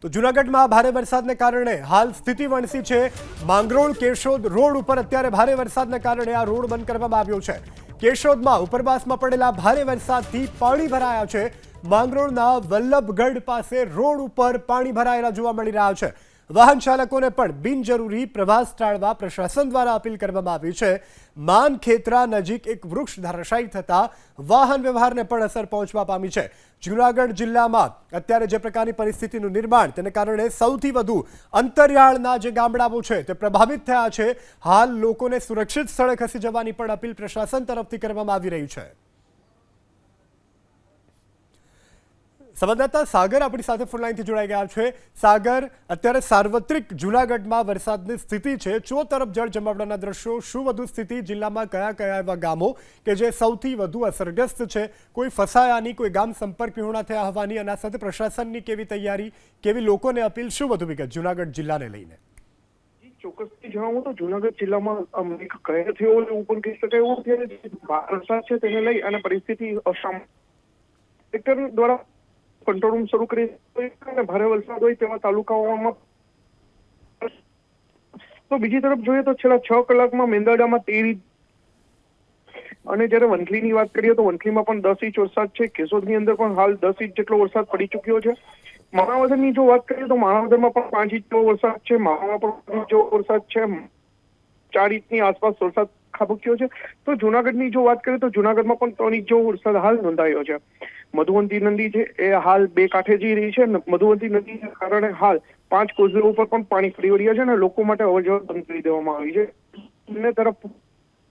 તો જૂનાગઢમાં ભારે વરસાદને કારણે હાલ સ્થિતિ વણસી છે। માંગરોળ કેશોદ રોડ ઉપર અત્યારે ભારે વરસાદને કારણે આ રોડ બંધ કરવામાં આવ્યો છે। કેશોદમાં ઉપરવાસમાં પડેલા ભારે વરસાદથી પાણી ભરાયા છે। માંગરોળના વલ્લભગઢ પાસે રોડ ઉપર પાણી ભરાયેલા જોવા મળી રહ્યા છે। વાહન ચાલકોને પણ બિનજરૂરી પ્રવાસ ટાળવા પ્રશાસન દ્વારા અપીલ કરવામાં આવી છે। માનખેત્રા નજીક એક વૃક્ષ ધરાશાયી થતા વાહન વ્યવહારને પણ અસર પહોંચવા પામી છે। જૂનાગઢ જિલ્લામાં અત્યારે જે પ્રકારની પરિસ્થિતિનું નિર્માણ તેને કારણે સૌથી વધુ અંતરિયાળના જે ગામડાઓ છે તે પ્રભાવિત થયા છે। હાલ લોકોને સુરક્ષિત સ્થળે ખસી જવાની પણ અપીલ પ્રશાસન તરફથી કરવામાં આવી રહી છે। સંવાદદાતા સાગર આપણી સાથે ફોન લાઈનથી જોડાઈ ગયા છે। સાગર, અત્યારે સાર્વત્રિક જૂનાગઢમાં વરસાદની સ્થિતિ છે, ચો તરફ જળ જમાવડાના દ્રશ્યો, શું વધુ સ્થિતિ જિલ્લામાં કયા કયા એવા ગામો કે જે સૌથી વધુ અસરગ્રસ્ત છે, કોઈ ફસાયાની, કોઈ ગામ સંપર્ક વિહોણા થયા હોવાની, અને આ સાથે પ્રશાસનની કેવી તૈયારી, કેવી લોકોને અપીલ, શું વધુ વિગત જૂનાગઢ જિલ્લાને લઈને? ચોક્કસથી જણાવું તો જૂનાગઢ જિલ્લામાં એક કહેર થયો એવું પણ કહી શકાય એવું કે વરસાદ છે તેને લઈ અને પરિસ્થિતિ કલેક્ટર દ્વારા કંટ્રોલ રૂમ શરૂ કરી અને ભારે વરસાદ હોય તેવા તાલુકાઓમાં તો બીજી તરફ જોઈએ તો છેલ્લા 6 કલાકમાં મેંદરડામાં 13 અને જ્યારે વંથલીની વાત કરીએ તો વંથલીમાં પણ 10 ઇંચ વરસાદ છે। કેશોદની અંદર પણ હાલ 10 ઇંચ જેટલો વરસાદ પડી ચૂક્યો છે। માણાવદરની જો વાત કરીએ તો માણાવદરમાં પણ 5 ઇંચ જેવો વરસાદ છે। માણામાં પણ 5 ઇંચ જેવો વરસાદ છે। 4 ઇંચની આસપાસ વરસાદ ખાબક્યો છે। તો જૂનાગઢની જો વાત કરીએ તો જૂનાગઢમાં પણ 3 ઇંચ જેવો વરસાદ હાલ નોંધાયો છે। મધુવંતી નદી છે એ હાલ બે કાંઠે જઈ રહી છે। મધુવંતી નદીને કારણે હાલ 5 કોઝવે ઉપર પણ પાણી ફરી વળ્યા છે અને લોકો માટે અવરજવર બંધ કરી દેવામાં આવી છે। બંને તરફ